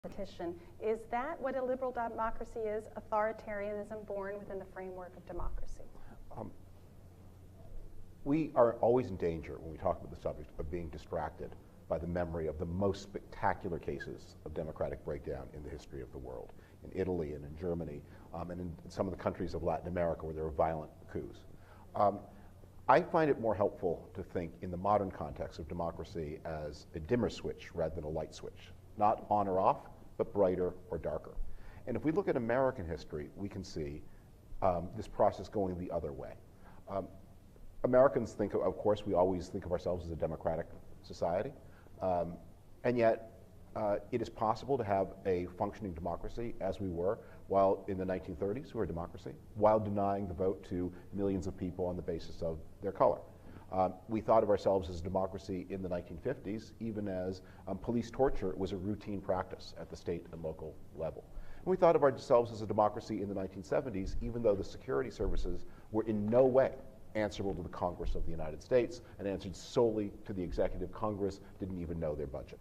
competition. Is that what a liberal democracy is? Authoritarianism born within the framework of democracy? We are always in danger when we talk about the subject of being distracted by the memory of the most spectacular cases of democratic breakdown in the history of the world, in Italy and in Germany, and in some of the countries of Latin America where there were violent coups. I find it more helpful to think in the modern context of democracy as a dimmer switch rather than a light switch, not on or off, but brighter or darker. And if we look at American history, we can see this process going the other way. Americans think, of course, we always think of ourselves as a democratic society, and yet it is possible to have a functioning democracy as we were while in the 1930s, we were a democracy, while denying the vote to millions of people on the basis of their color. We thought of ourselves as a democracy in the 1950s, even as police torture was a routine practice at the state and local level. And we thought of ourselves as a democracy in the 1970s, even though the security services were in no way answerable to the Congress of the United States and answered solely to the executive. Congress didn't even know their budget.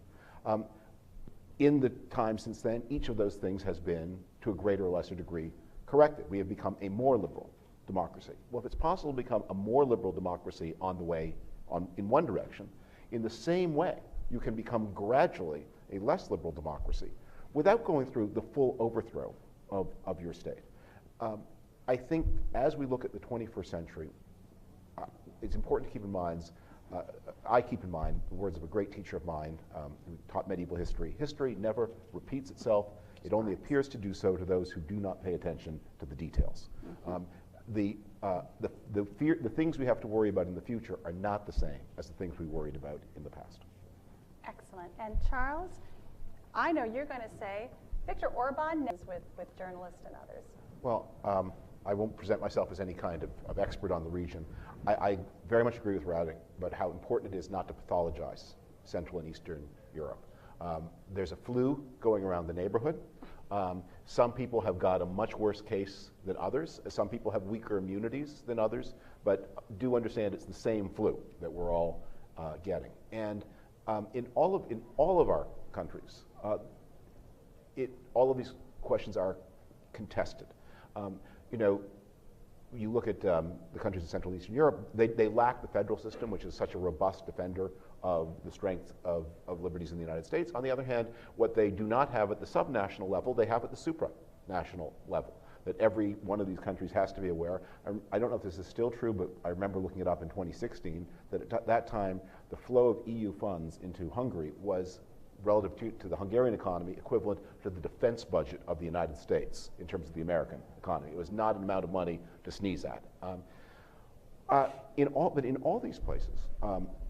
In the time since then, each of those things has been, to a greater or lesser degree, corrected. We have become a more liberal democracy. Well, if it's possible to become a more liberal democracy on the way in one direction, in the same way, you can become gradually a less liberal democracy without going through the full overthrow of your state. I think as we look at the 21st century, it's important to keep in mind, I keep in mind the words of a great teacher of mine who taught medieval history. History never repeats itself. It only appears to do so to those who do not pay attention to the details. The things we have to worry about in the future are not the same as the things we worried about in the past. Excellent. And Charles, I know you're going to say Viktor Orban knows with journalists and others. Well, I won't present myself as any kind of expert on the region. I very much agree with Radek about how important it is not to pathologize Central and Eastern Europe. There's a flu going around the neighborhood. Some people have got a much worse case than others. Some people have weaker immunities than others, but do understand it's the same flu that we're all getting. And in all of our countries, all of these questions are contested. You look at the countries in Central and Eastern Europe, they lack the federal system, which is such a robust defender of the strength of liberties in the United States. On the other hand, what they do not have at the subnational level, they have at the supranational level, that every one of these countries has to be aware. I don't know if this is still true, but I remember looking it up in 2016, that at that time, the flow of EU funds into Hungary was relative to the Hungarian economy, equivalent to the defense budget of the United States in terms of the American economy. It was not an amount of money to sneeze at. But in all these places,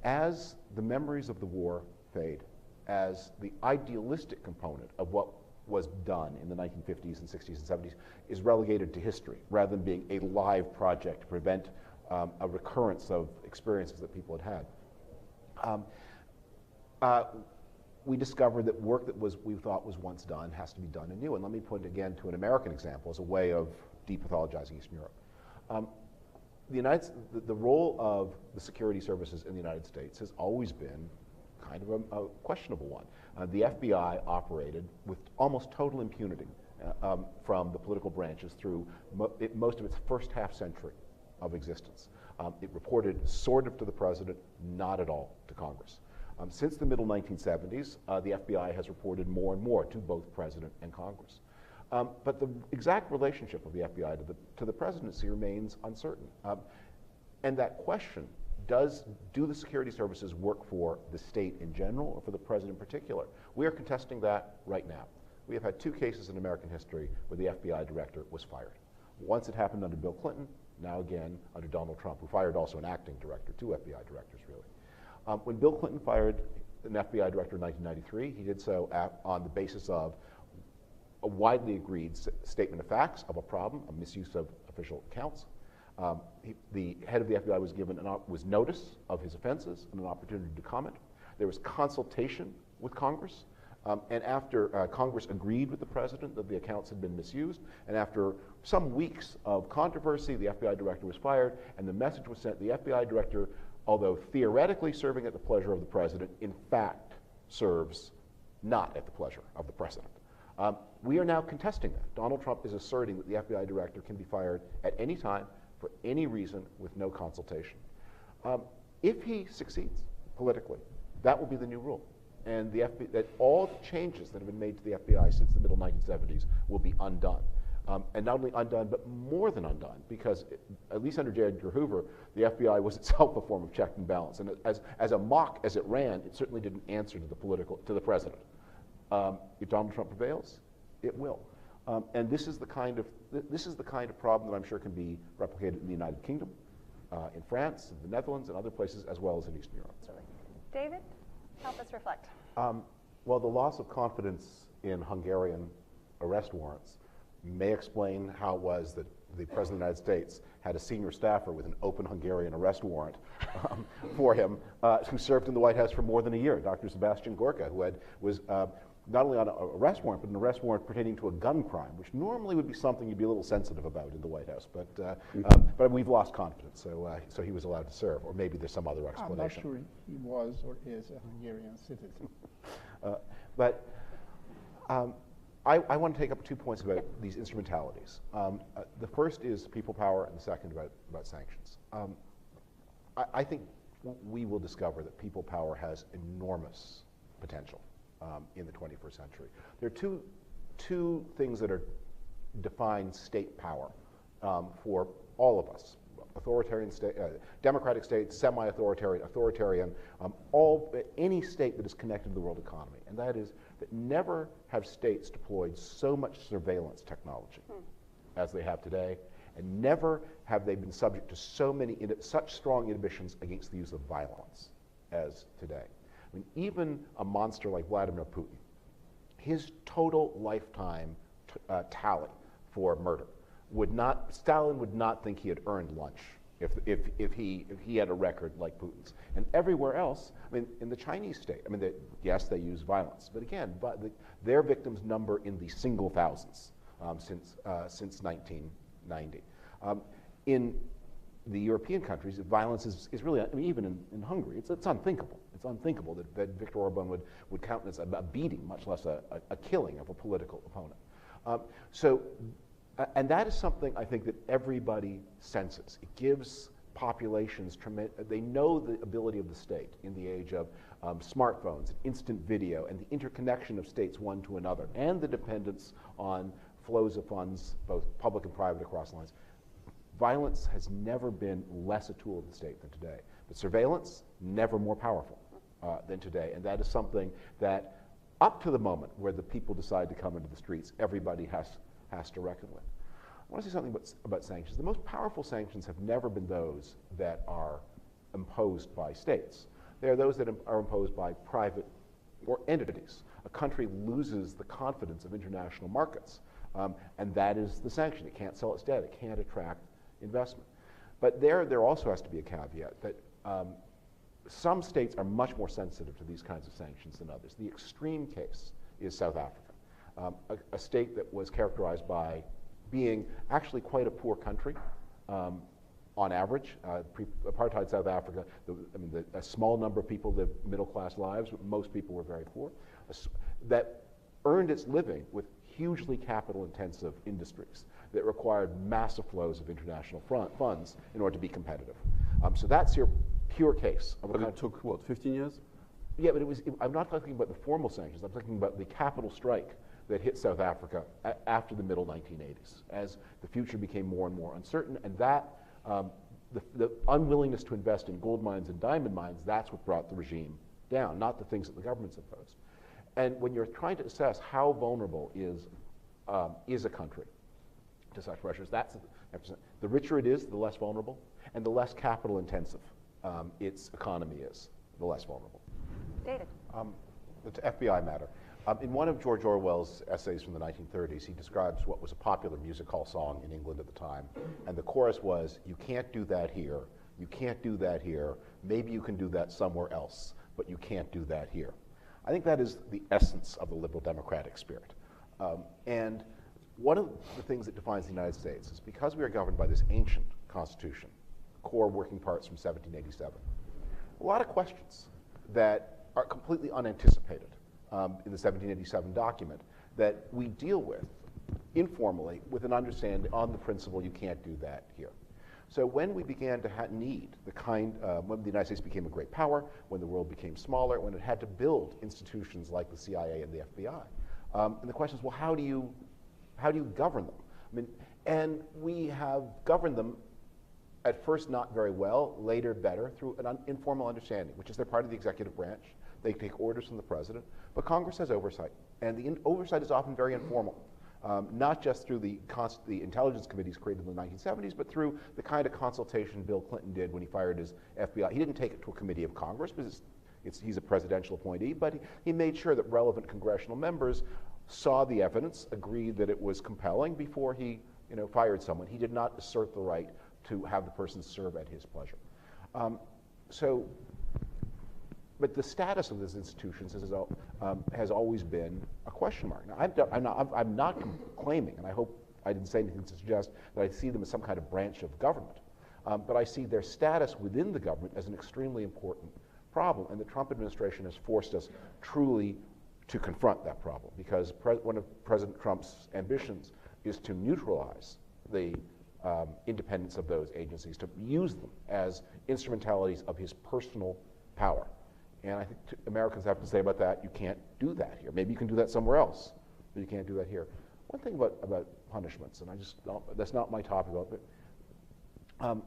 as the memories of the war fade, as the idealistic component of what was done in the 1950s and 60s and 70s is relegated to history, rather than being a live project to prevent a recurrence of experiences that people had had. We discovered that work that we thought was once done has to be done anew. And let me point again to an American example as a way of depathologizing Eastern Europe. The role of the security services in the United States has always been kind of a questionable one. The FBI operated with almost total impunity from the political branches through most of its first half century of existence. It reported sort of to the president, not at all to Congress. Since the middle 1970s, the FBI has reported more and more to both President and Congress. But the exact relationship of the FBI to the presidency remains uncertain. And that question, do the security services work for the state in general or for the president in particular? We are contesting that right now. We have had 2 cases in American history where the FBI director was fired. Once it happened under Bill Clinton, now again under Donald Trump, who fired also an acting director, 2 FBI directors really. When Bill Clinton fired an FBI director in 1993, he did so on the basis of a widely agreed statement of facts of a problem, a misuse of official accounts. The head of the FBI was given notice of his offenses and an opportunity to comment. There was consultation with Congress, and after Congress agreed with the president that the accounts had been misused, and after some weeks of controversy, the FBI director was fired, and the message was sent: the FBI director, although theoretically serving at the pleasure of the president, in fact serves not at the pleasure of the president. We are now contesting that. Donald Trump is asserting that the FBI director can be fired at any time for any reason with no consultation. If he succeeds politically, that will be the new rule. And that all the changes that have been made to the FBI since the middle 1970s will be undone. And not only undone, but more than undone, because at least under J. Edgar Hoover, the FBI was itself a form of check and balance. And as a mock as it ran, it certainly didn't answer to the president. If Donald Trump prevails, it will. And this is the kind of problem that I'm sure can be replicated in the United Kingdom, in France, in the Netherlands, and other places, as well as in Eastern Europe. David, help us reflect. Well, the loss of confidence in Hungarian arrest warrants may explain how it was that the President of the United States had a senior staffer with an open Hungarian arrest warrant for him, who served in the White House for more than a year, Dr. Sebastian Gorka, who was not only on an arrest warrant, but an arrest warrant pertaining to a gun crime, which normally would be something you'd be a little sensitive about in the White House. But we've lost confidence, so he was allowed to serve, or maybe there's some other explanation. I'm not sure he was or is a Hungarian citizen. I want to take up 2 points about these instrumentalities. The first is people power, and the second about sanctions. I think we will discover that people power has enormous potential in the 21st century. There are two things that define state power for all of us: authoritarian state, democratic states, semi-authoritarian, authoritarian, any state that is connected to the world economy, and that is that never have states deployed so much surveillance technology as they have today, and never have they been subject to such strong inhibitions against the use of violence as today. I mean, even a monster like Vladimir Putin, his total lifetime tally for murder Stalin would not think he had earned lunch if he had a record like Putin's. And everywhere else, I mean, in the Chinese state, I mean, yes, they use violence, but again, their victims number in the single thousands since 1990. In the European countries, violence is really, I mean, even in Hungary, it's unthinkable. It's unthinkable that Viktor Orban would countenance a beating, much less a killing of a political opponent. And that is something I think that everybody senses. It gives populations they know the ability of the state in the age of smartphones, instant video, and the interconnection of states one to another, and the dependence on flows of funds, both public and private, across lines. Violence has never been less a tool of the state than today. But surveillance, never more powerful than today. And that is something that, up to the moment where the people decide to come into the streets, everybody has to reckon with. I want to say something about sanctions. The most powerful sanctions have never been those that are imposed by states. They are those that are imposed by private or entities. A country loses the confidence of international markets, and that is the sanction. It can't sell its debt. It can't attract investment. But there also has to be a caveat that some states are much more sensitive to these kinds of sanctions than others. The extreme case is South Africa, a state that was characterized by being actually quite a poor country on average. Pre-apartheid South Africa, a small number of people lived middle-class lives, but most people were very poor, that earned its living with hugely capital-intensive industries that required massive flows of international funds in order to be competitive. So that's your pure case. But it took, what, 15 years? Yeah, but I'm not talking about the formal sanctions. I'm talking about the capital strike that hit South Africa after the middle 1980s, as the future became more and more uncertain, and that the unwillingness to invest in gold mines and diamond mines, that's what brought the regime down, not the things that the government's imposed. And when you're trying to assess how vulnerable is a country to such pressures, the richer it is, the less vulnerable, and the less capital intensive its economy is, the less vulnerable. David. The FBI matter. In one of George Orwell's essays from the 1930s, he describes what was a popular music hall song in England at the time, and the chorus was, "You can't do that here, you can't do that here, maybe you can do that somewhere else, but you can't do that here." I think that is the essence of the liberal democratic spirit. And one of the things that defines the United States is because we are governed by this ancient constitution, core working parts from 1787, a lot of questions that are completely unanticipated in the 1787 document that we deal with informally with an understanding on the principle you can't do that here. So when we began to need the when the United States became a great power, when the world became smaller, when it had to build institutions like the CIA and the FBI, and the question is, well, how do you govern them? I mean, and we have governed them at first not very well, later better, through an informal understanding, which is they're part of the executive branch. They take orders from the president, but Congress has oversight, and the oversight is often very informal. Not just through the intelligence committees created in the 1970s, but through the kind of consultation Bill Clinton did when he fired his FBI. He didn't take it to a committee of Congress because he's a presidential appointee, but he made sure that relevant congressional members saw the evidence, agreed that it was compelling before he fired someone. He did not assert the right to have the person serve at his pleasure. But the status of these institutions has always been a question mark. Now, I'm not claiming, and I hope I didn't say anything to suggest that I see them as some kind of branch of government, but I see their status within the government as an extremely important problem, and the Trump administration has forced us truly to confront that problem, because one of President Trump's ambitions is to neutralize the independence of those agencies, to use them as instrumentalities of his personal power. And I think Americans have to say about that, you can't do that here. Maybe you can do that somewhere else, but you can't do that here. One thing about punishments, and that's not my topic, but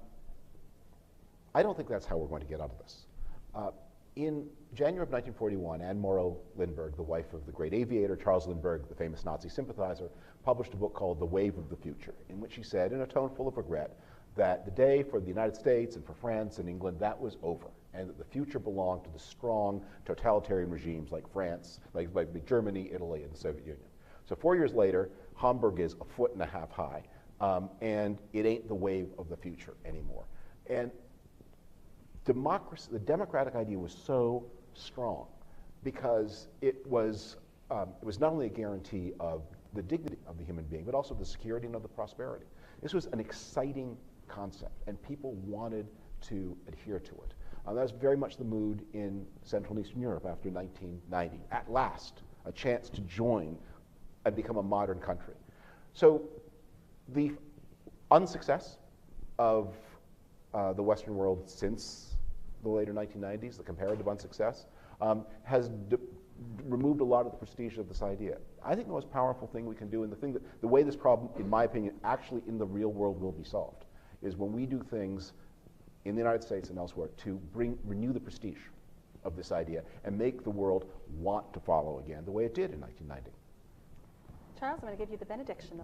I don't think that's how we're going to get out of this. In January of 1941, Anne Morrow Lindbergh, the wife of the great aviator Charles Lindbergh, the famous Nazi sympathizer, published a book called The Wave of the Future, in which she said, in a tone full of regret, that the day for the United States and for France and England, that was over, and that the future belonged to the strong totalitarian regimes like France, like Germany, Italy, and the Soviet Union. So 4 years later, Hamburg is 1.5 feet high, and it ain't the wave of the future anymore. And democracy, the democratic idea was so strong because it was not only a guarantee of the dignity of the human being, but also the security and of the prosperity. This was an exciting concept, and people wanted to adhere to it. That was very much the mood in Central and Eastern Europe after 1990. At last, a chance to join and become a modern country. So the unsuccess of the Western world since the later 1990s, the comparative unsuccess, has removed a lot of the prestige of this idea. I think the most powerful thing we can do, and the way this problem, in my opinion, actually in the real world will be solved, is when we do things in the United States and elsewhere to renew the prestige of this idea and make the world want to follow again the way it did in 1990. Charles, I'm going to give you the benediction.